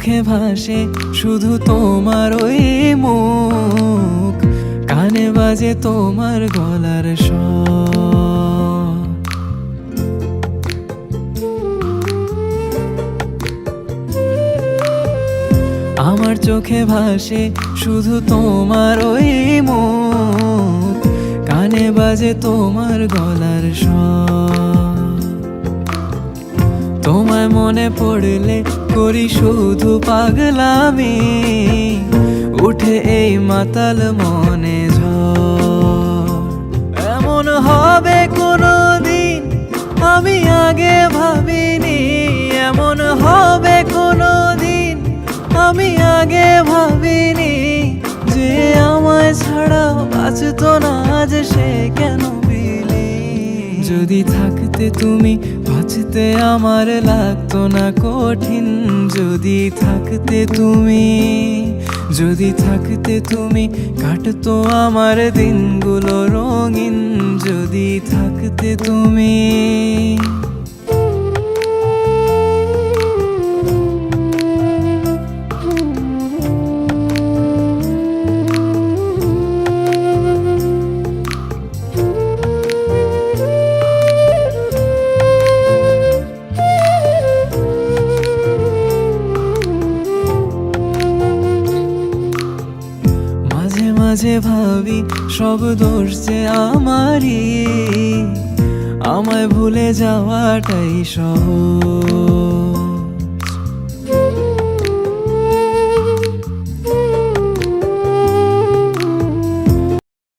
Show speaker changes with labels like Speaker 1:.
Speaker 1: চোখে ভাসে শুধু তোমার ওই মুখ, কানে বাজে তোমার গলার স্বর। আমার চোখে ভাসে শুধু তোমার ওই মুখ, কানে বাজে তোমার গলার স্বর। তোমায় মনে পড়লে করি শুধু পাগলামি, উঠে এই মাতাল মনে ঝড়। এমন হবে কোনোদিন আমি আগে ভাবিনি, এমন হবে কোনোদিন আমি আগে ভাবিনি, যে আমায় ছাড়া বাঁচতো না আজ সে কেন বিলি। যদি থাকতে তুমি বাঁচতে আমার লাগতো না কঠিন, যদি থাকতে তুমি, যদি থাকতে তুমি কাটতো আমার দিনগুলো রঙিন, যদি থাকতে তুমি। মাঝে মাঝে ভাবি সব দোষ যে আমারই, আমায় ভুলে যাওয়াটাই সহজ।